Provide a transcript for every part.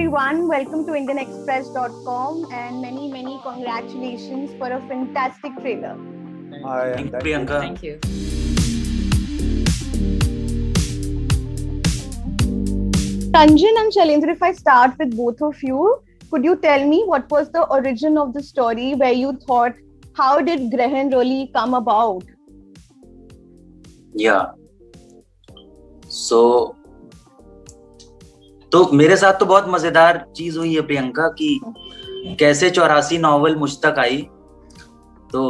everyone, welcome to IndianExpress.com and many congratulations for a fantastic trailer. Thank you, Priyanka. Thank you. Ranjan and Shailendra, if I start with both of you, could you tell me what was the origin of the story where you thought, how did Grahan really come about? Yeah. तो मेरे साथ तो बहुत मजेदार चीज हुई है प्रियंका कि कैसे 84 नॉवल मुझ तक आई। तो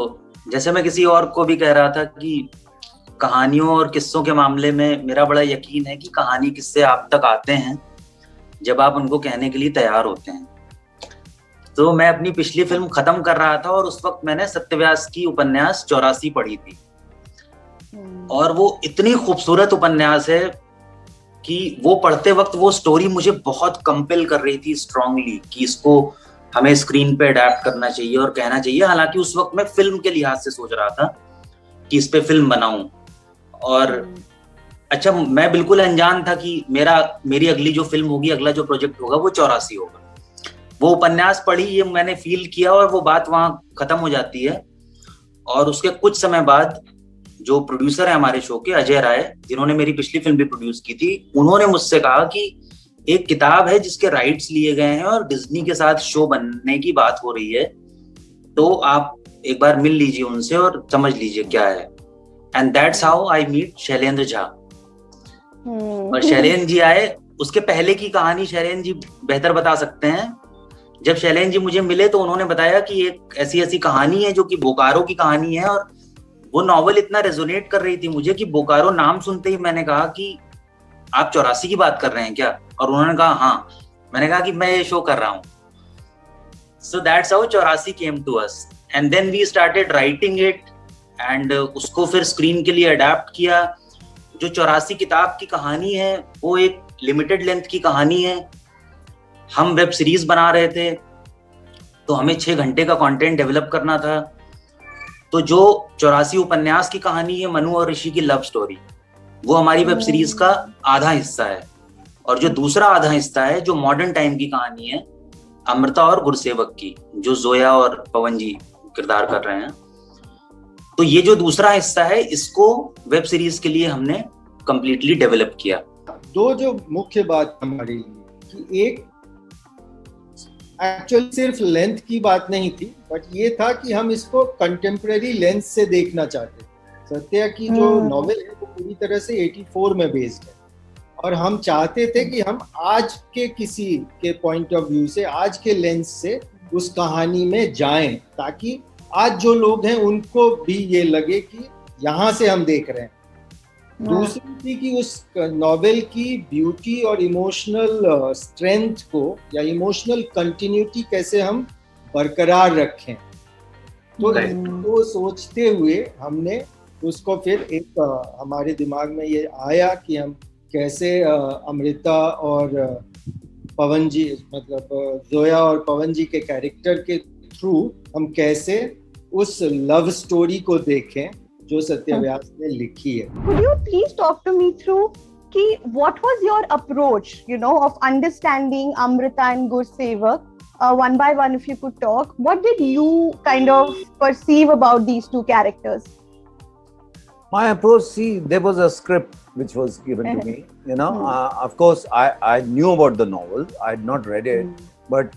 जैसे मैं किसी और को भी कह रहा था कि कहानियों और किस्सों के मामले में मेरा बड़ा यकीन है कि कहानी किस्से आप तक आते हैं जब आप उनको कहने के लिए तैयार होते हैं। तो मैं अपनी पिछली फिल्म खत्म कर रहा था और उस वक्त मैंने सत्यव्यास की उपन्यास 84 पढ़ी थी और वो इतनी खूबसूरत उपन्यास है कि वो पढ़ते वक्त वो स्टोरी मुझे बहुत कंपेल कर रही थी स्ट्रांगली कि इसको हमें स्क्रीन पे अडैप्ट करना चाहिए और कहना चाहिए। हालांकि उस वक्त मैं फिल्म के लिहाज से सोच रहा था कि इस पे फिल्म बनाऊं और अच्छा मैं बिल्कुल अनजान था कि मेरी अगली जो फिल्म होगी, अगला जो प्रोजेक्ट होगा वो 84 होगा। वो उपन्यास पढ़ी, ये मैंने फील किया और वो बात वहां खत्म हो जाती है। और उसके कुछ समय बाद जो प्रोड्यूसर है हमारे शो के, अजय राय, जिन्होंने मेरी पिछली फिल्म भी प्रोड्यूस की थी, उन्होंने मुझसे कहा कि एक किताब है जिसके राइट्स लिए गए हैं और डिज्नी के साथ शो बनने की बात हो रही है, तो आप एक बार मिल लीजिए उनसे और समझ लीजिए क्या है। And that's how I meet Shailendra Jha. और शैलेंद्र जी आए, उसके पहले की कहानी शैलेंद्र जी बेहतर बता सकते हैं। जब शैलेंद्र जी मुझे मिले तो उन्होंने बताया कि एक ऐसी कहानी है जो कि बोकारो की कहानी है और वो नॉवल इतना रेजोनेट कर रही थी मुझे कि बोकारो नाम सुनते ही मैंने कहा कि आप 84 की बात कर रहे हैं क्या? और उन्होंने कहा हाँ। मैंने कहा कि मैं ये शो कर रहा हूँ। So that's how 84 came to us and then we started writing it and उसको फिर स्क्रीन के लिए अडेप्ट किया। जो 84 किताब की कहानी है वो एक लिमिटेड लेंथ की कहानी है। हम वेब सीरीज बना रहे थे तो हमें 6 घंटे का कंटेंट डेवलप करना था। तो जो 84 उपन्यास की कहानी है, मनु और ऋषि की लव स्टोरी, वो हमारी वेब सीरीज का आधा हिस्सा है। और जो दूसरा आधा हिस्सा है जो मॉडर्न टाइम की कहानी है, अमृता और गुरसेवक की, जो जोया और पवन जी किरदार कर रहे हैं। तो ये जो दूसरा हिस्सा है इसको वेब सीरीज के लिए हमने कंप्लीटली डेवलप किया। दो जो मुख्य बात हमारे लिए कि एक एक्चुअली सिर्फ लेंथ की बात नहीं थी, बट ये था कि हम इसको कंटेम्प्रेरी लेंस से देखना चाहते थे। सत्या की जो नॉवेल है वो पूरी तरह से 84 में बेस्ड है और हम चाहते थे कि हम आज के किसी के पॉइंट ऑफ व्यू से, आज के लेंस से उस कहानी में जाएं, ताकि आज जो लोग हैं उनको भी ये लगे कि यहाँ से हम देख रहे हैं। दूसरी थी कि उस नॉवेल की ब्यूटी और इमोशनल स्ट्रेंथ को या इमोशनल कंटिन्यूटी कैसे हम बरकरार रखें। तो वो सोचते हुए हमने उसको फिर एक हमारे दिमाग में ये आया कि हम कैसे अमृता और पवन जी, मतलब जोया और पवन जी के कैरेक्टर के थ्रू हम कैसे उस लव स्टोरी को देखें जो सत्यव्यास ने लिखी है। Could you please talk to me through कि what was your approach, of understanding Amrita and Gursevak? One by one, if you could talk, what did you kind of perceive about these two characters? My approach, see, there was a script which was given to me. Of course, I knew about the novel. I had not read it, but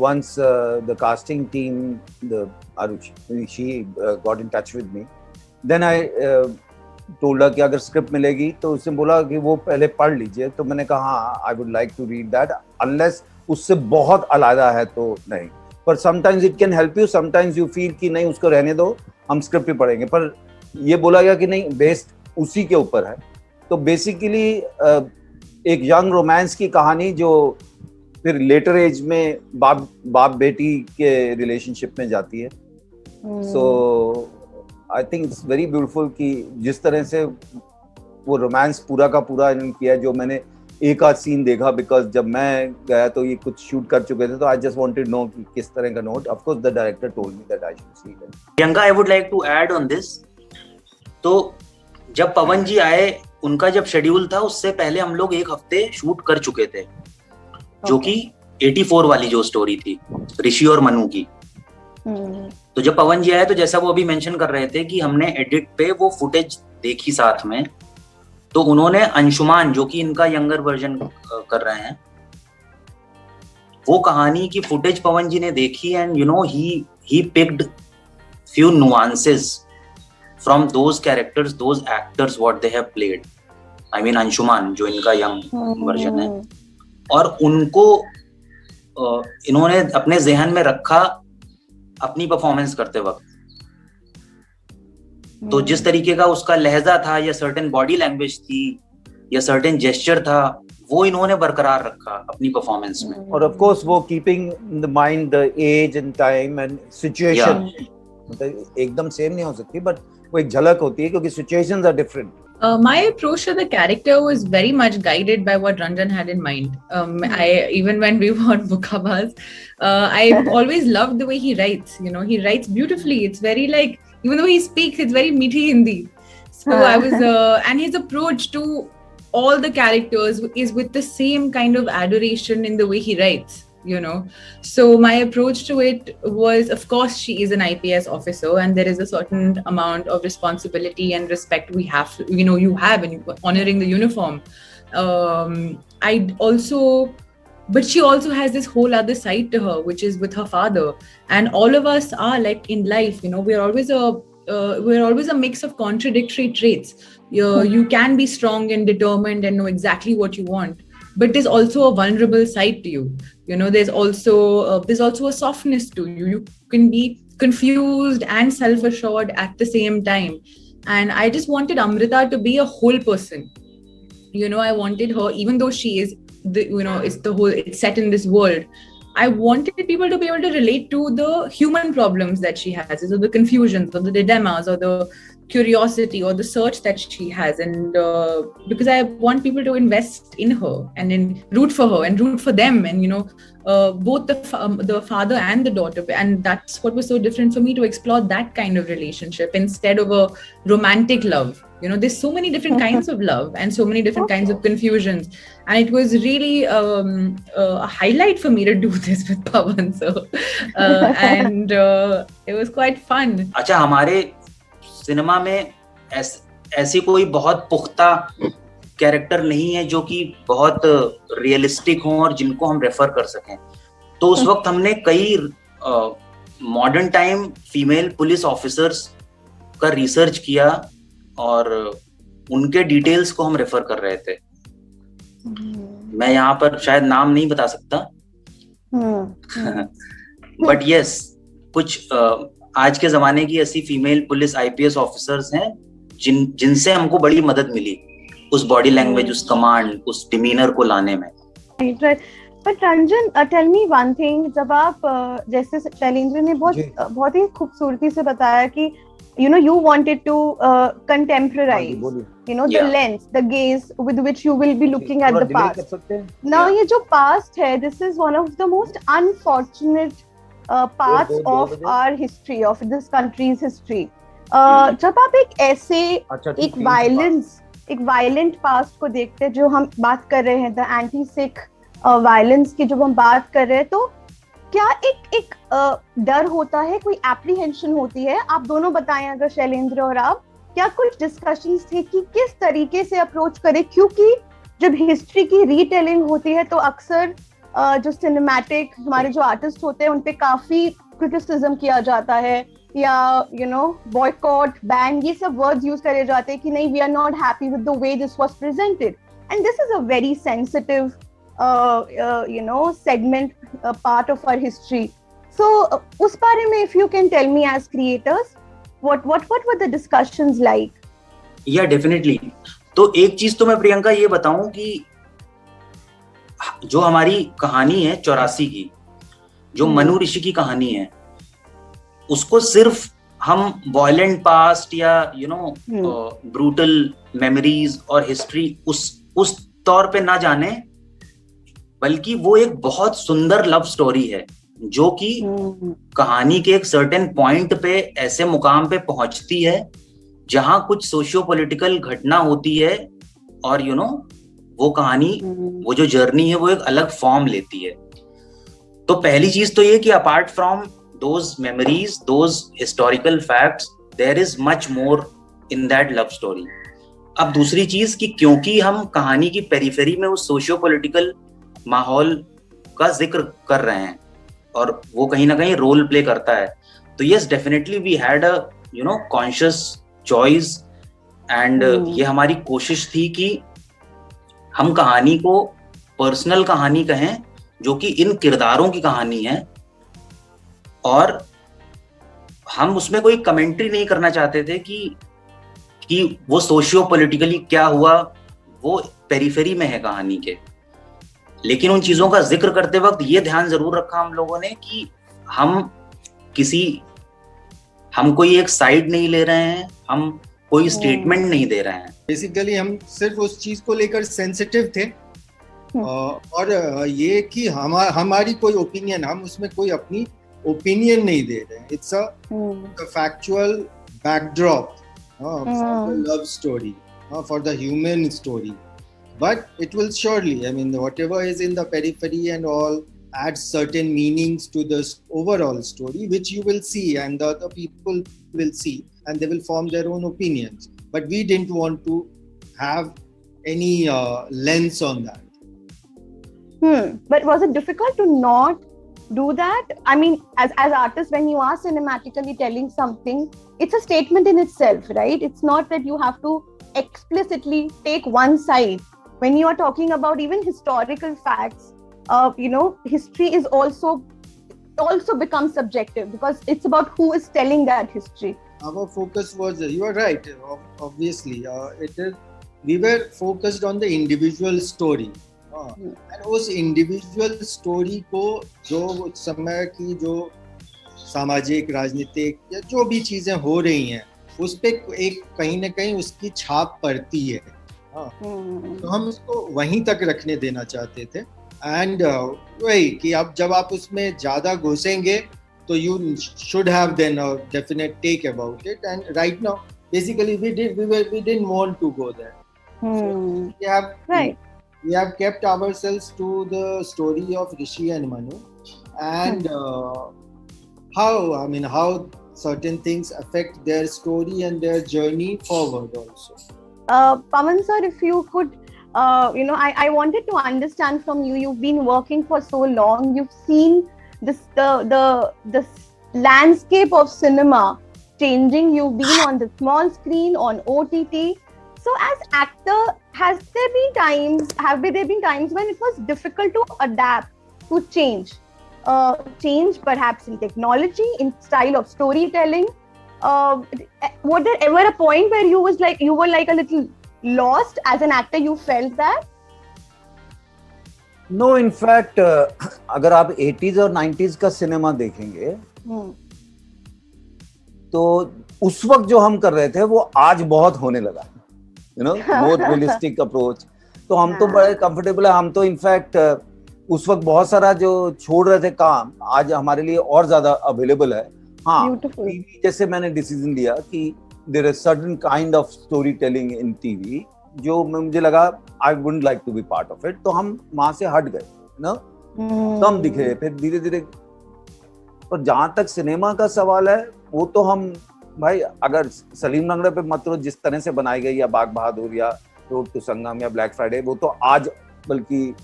once the casting team, the Arushi, she got in touch with me. Then I told her कि अगर script मिलेगी तो उसने बोला कि वो पहले पढ़ लीजिए। तो मैंने कहा हाँ, I would like to read that, unless उससे बहुत अलग है तो नहीं। पर sometimes it can help you, sometimes you feel कि नहीं उसको रहने दो, हम स्क्रिप्ट ही पढ़ेंगे। पर ये बोला गया कि नहीं, बेस्ड उसी के ऊपर है। तो बेसिकली एक यंग रोमांस की कहानी जो फिर लेटर एज में बाप बेटी के रिलेशनशिप में जाती है। So I think it's very beautiful कि जिस तरह से वो रोमांस पूरा का पूरा इन्होंने किया है। जो मैंने एक आध सीन देखा, बिकॉज जब मैं गया तो ये कुछ शूट कर चुके थे, तो आई जस्ट वांटेड नो कि किस तरह का note. Of course the director told me that I should see it. Priyanka, I would like to add on this. तो जब पवन जी आए, उनका जब शेड्यूल था उससे पहले हम लोग एक हफ्ते शूट कर चुके थे, जो कि 84 वाली जो स्टोरी थी ऋषि और मनु की। तो जब पवन जी आए तो जैसा वो अभी मेंशन कर रहे थे कि हमने एडिट पे वो फुटेज देखी साथ में, तो उन्होंने अंशुमान जो कि इनका यंगर वर्जन कर रहे हैं, वो कहानी की फुटेज पवन जी ने देखी and you know he picked few nuances from those characters, those actors, what they have played. I mean Anshuman जो इनका यंग वर्जन है, और उनको इन्होंने अपने ज़हन में रखा अपनी परफॉर्मेंस करते वक्त। तो जिस तरीके का उसका लहजा था या सर्टेन बॉडी लैंग्वेज थी या सर्टेन जेस्चर था, वो इन्होंने बरकरार रखा अपनी परफॉर्मेंस में। और ऑफ कोर्स वो keeping in the mind the age and time and situation, मतलब एकदम सेम नहीं हो सकती, बट वो एक झलक होती है क्योंकि situations are different. My approach to the character was very much guided by what Ranjan had in mind. Even when we were on Bookabaz, I always loved the way he writes. You know, he writes beautifully. It's very like, even though he speaks, it's very meaty Hindi. So I was, and his approach to all the characters is with the same kind of adoration in the way he writes. You know, so my approach to it was, of course, she is an IPS officer and there is a certain amount of responsibility and respect we have, you know, you have in honoring the uniform. I also, but she also has this whole other side to her, which is with her father. And all of us are like in life, you know, we're always a mix of contradictory traits. You can be strong and determined and know exactly what you want, but there's also a vulnerable side to you. You know, there's also a softness to you. You can be confused and self-assured at the same time. And I just wanted Amrita to be a whole person. You know, I wanted her, even though she is, it's set in this world. I wanted people to be able to relate to the human problems that she has, or the confusions, or the dilemmas, or the curiosity, or the search that she has, and because I want people to invest in her and in root for her and root for them, and you know, both the father and the daughter, and that's what was so different for me, to explore that kind of relationship instead of a romantic love. You know, there's so many different kinds of love and so many different kinds of confusions, and it was really a highlight for me to do this with Pawan. So and it was quite fun. अच्छा, हमारे cinema में ऐसी कोई बहुत पुख्ता character नहीं है जो कि बहुत रियलिस्टिक हो और जिनको हम रेफर कर सकें। तो उस वक्त हमने कई modern time female police officers का रिसर्च किया और उनके डिटेल्स को हम रेफर कर रहे थे। मैं यहाँ पर शायद नाम नहीं बता सकता, बट यस, कुछ आज के जमाने की ऐसी फीमेल पुलिस आईपीएस ऑफिसर्स हैं जिनसे हमको बड़ी मदद मिली उस बॉडी लैंग्वेज, उस कमांड, उस डिमीनर को लाने में। But Ranjan, tell me one thing, जब आप जैसे शैलेंद्र ने बहुत ही खूबसूरती से बताया कि you know, you wanted to contemporize, you know, the lens, the gaze with which you will be looking at the past. Now ये जो past है, this is one of the most unfortunate parts of our history, of this country's history. जब आप एक ऐसे एक violent past को देखते हैं, जो हम बात कर रहे हैं, the anti-Sikh violence की जब हम बात कर रहे हैं, तो क्या एक डर होता है, कोई एप्रीहेंशन होती है? आप दोनों बताएं, अगर शैलेंद्र और आप, क्या कुछ डिस्कशंस थे कि किस तरीके से अप्रोच करें? क्योंकि जब हिस्ट्री की रीटेलिंग होती है तो अक्सर जो सिनेमैटिक हमारे जो आर्टिस्ट होते हैं उन पे काफी क्रिटिसिज्म किया जाता है, या यू नो बॉयकॉट, बैन, ये सब वर्ड्स यूज करे जाते हैं कि नहीं, we are not happy with the way this was presented, and this is a very sensitive you know segment, part of our history. So उस बारे में if you can tell me as creators, what were the discussions like? Yeah, definitely. तो एक चीज तो मैं प्रियंका ये बताऊं कि जो हमारी कहानी है 84 की, जो मनु ऋषि की कहानी है, उसको सिर्फ हम वायलेंट पास्ट या यू नो ब्रूटल मेमोरीज और हिस्ट्री उस तौर पे ना जाने, बल्कि वो एक बहुत सुंदर लव स्टोरी है जो कि कहानी के एक सर्टेन पॉइंट पे ऐसे मुकाम पे पहुंचती है जहां कुछ सोशियो पॉलिटिकल घटना होती है और यू नो वो कहानी, वो जो जर्नी है वो एक अलग फॉर्म लेती है। तो पहली चीज तो ये कि apart from those memories, those historical facts, there is much more in that love story. अब दूसरी चीज कि क्योंकि हम कहानी की पेरिफेरी में उस सोशियो पॉलिटिकल माहौल का जिक्र कर रहे हैं और वो कहीं ना कहीं रोल प्ले करता है, तो yes definitely we had a conscious choice and ये हमारी कोशिश थी कि हम कहानी को पर्सनल कहानी कहें जो कि इन किरदारों की कहानी है, और हम उसमें कोई कमेंट्री नहीं करना चाहते थे कि वो सोशियो पॉलिटिकली क्या हुआ, वो पेरिफेरी में है कहानी के. लेकिन उन चीजों का जिक्र करते वक्त ये ध्यान जरूर रखा हम लोगों ने कि हम कोई एक साइड नहीं ले रहे हैं, हम कोई स्टेटमेंट नहीं दे रहे हैं. बेसिकली हम सिर्फ उस चीज को लेकर सेंसिटिव थे, और ये कि हमारी कोई ओपिनियन, हम उसमें कोई अपनी ओपिनियन नहीं दे रहे हैं. It's a factual backdrop for the love story, for the human story. But it will surely, I mean, whatever is in the periphery and all adds certain meanings to the overall story, which you will see and the other people will see and they will form their own opinions. But we didn't want to have any lens on that. But was it difficult to not do that? I mean, as artists, when you are cinematically telling something, it's a statement in itself, right? It's not that you have to explicitly take one side. When you are talking about even historical facts, history is also becomes subjective because it's about who is telling that history. Our focus was, you are right, obviously, we were focused on the individual story. And उस individual story को जो उस समय की जो सामाजिक, राजनीतिक या जो भी चीजें हो रही हैं उस पे एक कहीं ना कहीं उसकी छाप पड़ती है. तो हम उसको वहीं तक रखने देना चाहते थे. एंड वही कि अब जब आप उसमें ज्यादा घुसेंगे तो you should have then a definite take about it. And right now basically we didn't want to go there. So we have kept ourselves to the story of Rishi and Manu and how certain things affect their story and their journey forward also. Pawan sir, if you could, I wanted to understand from you. You've been working for so long. You've seen the landscape of cinema changing. You've been on the small screen, on OTT. So as actor, have there been times when it was difficult to adapt to change perhaps in technology, in style of storytelling? Was there ever a point where you were like a little lost as an actor? You felt that? No, in fact, अगर आप 80s और 90s का cinema देखेंगे तो उस वक्त जो हम कर रहे थे वो आज बहुत होने लगा. more realistic approach. तो हम तो बड़े कंफर्टेबल है. हम तो इनफैक्ट उस वक्त बहुत सारा जो छोड़ रहे थे काम आज हमारे लिए और ज्यादा अवेलेबल है. हाँ, टीवी जैसे मैंने डिसीजन लिया कि there is certain kind of story telling in TV जो मुझे लगा I wouldn't like to be part of it. तो हम वहां से हट गए ना, कम दिखे. फिर धीरे धीरे, और जहां तक सिनेमा का सवाल है वो तो हम भाई अगर सलीम लंगड़े पे मत रो जिस तरह से बनाई गई, या बाग बहादुर या रोड टू संगम या ब्लैक फ्राइडे, वो तो आज बल्कि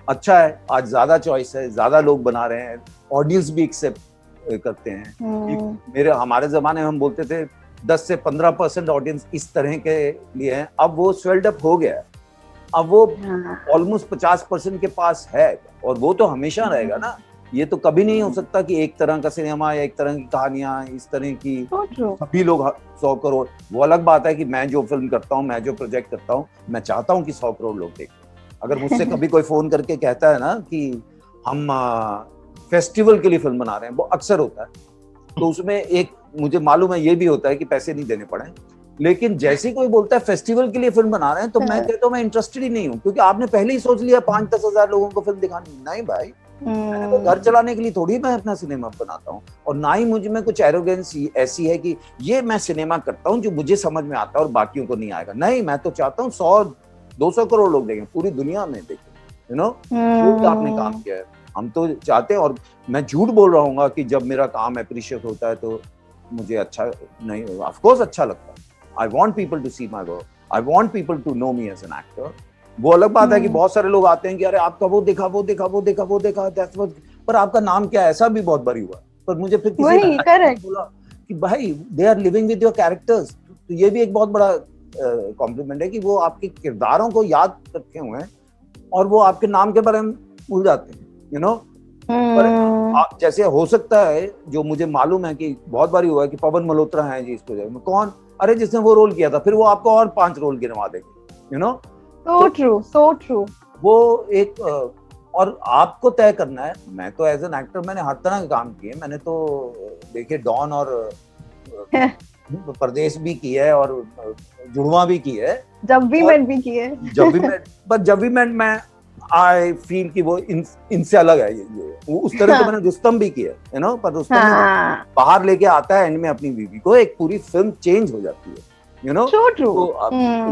अच्छा है. आज ज्यादा चॉइस है, ज्यादा लोग बना रहे हैं, ऑडियंस भी एक्सेप्ट करते हैं. हमारे जमाने में हम बोलते थे 10 से 15% ऑडियंस इस तरह के लिए है. अब वो स्वेल्ड अप हो गया है. अब वो ऑलमोस्ट 50% के पास है, और वो तो हमेशा रहेगा ना. ये तो कभी नहीं हो सकता कि एक तरह का सिनेमा या एक तरह की कहानियां इस तरह की सभी लोग 100 करोड़. वो अलग बात है कि मैं जो फिल्म करता हूँ, मैं जो प्रोजेक्ट करता हूँ, मैं चाहता हूँ कि 100 करोड़ लोग देखें. अगर मुझसे कभी कोई फोन करके कहता है ना कि हम फेस्टिवल के लिए फिल्म बना रहे हैं, वो अक्सर होता है, तो उसमें एक मुझे मालूम है ये भी होता है कि पैसे नहीं देने पड़े. लेकिन जैसे ही कोई बोलता है फेस्टिवल के लिए फिल्म बना रहे हैं, तो मैं कहता हूँ मैं इंटरेस्टेड ही नहीं हूँ, क्योंकि आपने पहले ही सोच लिया 5-10 हजार लोगों को फिल्म दिखानी. नहीं भाई, मैंने तो घर चलाने के लिए थोड़ी मैं अपना सिनेमा बनाता हूँ. और ना ही मुझ में कुछ एरोगेंस ऐसी है कि ये मैं सिनेमा करता हूँ जो मुझे समझ में आता है और बाकियों को नहीं आएगा. नहीं, मैं तो चाहता हूँ 100-200 करोड़ लोग देखें, पूरी दुनिया में देखें. वो आपने काम किया है. हम तो चाहते हैं, और मैं झूठ बोल रहा हूँ कि जब मेरा काम अप्रिशिएट होता है तो मुझे अच्छा नहीं, ऑफ कोर्स अच्छा लगता है. I want people to see my work, I want people to know me as an actor. वो अलग बात है कि बहुत सारे लोग आते हैं कि अरे आपका वो देखा, पर आपका नाम क्या है, ऐसा भी बहुत बारी हुआ. पर मुझे फिर किसी ने बोला कि भाई they are living with your characters. तो ये भी एक बहुत बड़ा कॉम्प्लीमेंट है कि वो आपके किरदारों को याद रखे हुए हैं और वो आपके नाम के बारे में भूल जाते हैं, यू नो. पर जैसे हो सकता है, जो मुझे मालूम है कि बहुत बारी हुआ है कि पवन मल्होत्रा है जी इस प्रोजेक्ट में, कौन, अरे जिसने वो रोल किया था, फिर वो आपको और 5 रोल गिनवा देंगे, यू नो. So true. वो एक और आपको तय करना है. मैं तो एज एन एक्टर मैंने हर तरह के काम किए. मैंने तो देखिए डॉन और परदेश भी की है और जुड़वा भी की है, जब भी मैं आई फील कि वो इनसे अलग है. ये उस तरह तो मैंने रुस्तम भी किया, यू नो. पर रुस्तम बाहर लेके आता है एंड में अपनी बीवी को, एक पूरी फिल्म चेंज हो जाती है, यू नो. तो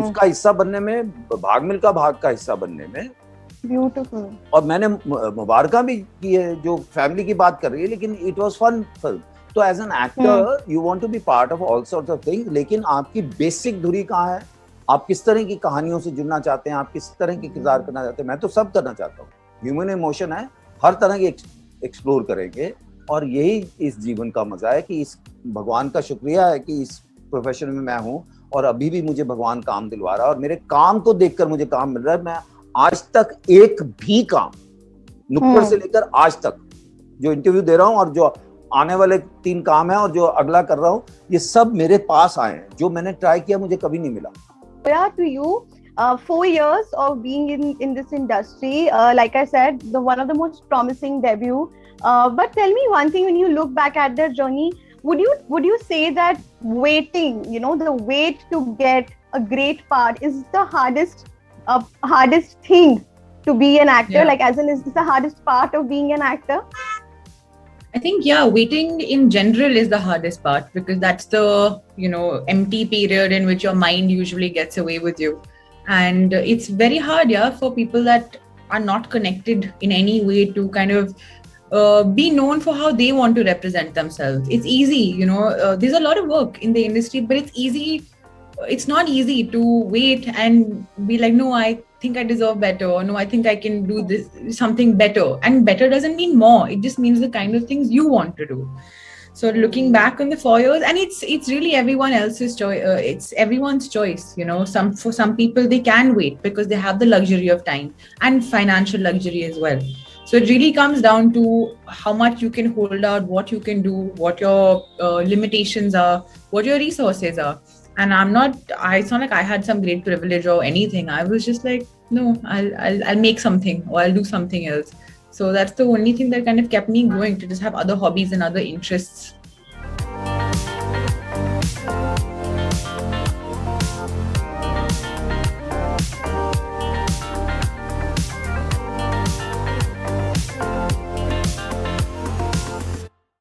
उसका हिस्सा बनने में, भाग मिल्खा भाग का हिस्सा बनने में ब्यूटीफुल. और मैंने मुबारका भी की है जो फैमिली की बात कर रही है, लेकिन इट वाज फन फिल्म. तो as an actor you want to be part of all sorts of things, लेकिन आपकी बेसिक धुरी कहाँ है, आप किस तरह की कहानियों से जुड़ना चाहते हैं, आप किस तरह के किरदार करना चाहते हैं. मैं तो सब करना चाहता हूँ. ह्यूमन इमोशन है, हर तरह की एक्सप्लोर करेंगे. और यही इस जीवन का मजा है कि इस भगवान का शुक्रिया है कि इस प्रोफेशन में मैं हूँ और अभी भी मुझे भगवान काम दिलवा रहा है और मेरे काम को देखकर मुझे काम मिल रहा है. मैं आज तक एक भी काम, नुक्कड़ से लेकर आज तक जो इंटरव्यू दे रहा हूँ और जो आने वाले 3 काम है और जो अगला कर रहा हूँ, ये सब मेरे पास आए हैं. जो मैंने ट्राई किया मुझे कभी नहीं मिला. To you, 4 years of being in this industry, like I said, one of the most promising debut. But tell me one thing: when you look back at their journey, would you say that waiting, you know, the wait to get a great part is the hardest thing to be an actor? Yeah. Like, as in, is this the hardest part of being an actor? I think, yeah, waiting in general is the hardest part because that's the, you know, empty period in which your mind usually gets away with you. And it's very hard, yeah, for people that are not connected in any way to kind of be known for how they want to represent themselves. It's easy, you know, there's a lot of work in the industry, but it's not easy to wait and be like, no, I think I deserve better, or no, I think I can do this something better. And better doesn't mean more, it just means the kind of things you want to do. So looking back on the 4 years, and it's really everyone else's choice, it's everyone's choice, you know. For some people they can wait because they have the luxury of time and financial luxury as well. So it really comes down to how much you can hold out, what you can do, what your limitations are, what your resources are. And it's not like I had some great privilege or anything. I was just like, no, I'll make something or I'll do something else. So that's the only thing that kind of kept me going, to just have other hobbies and other interests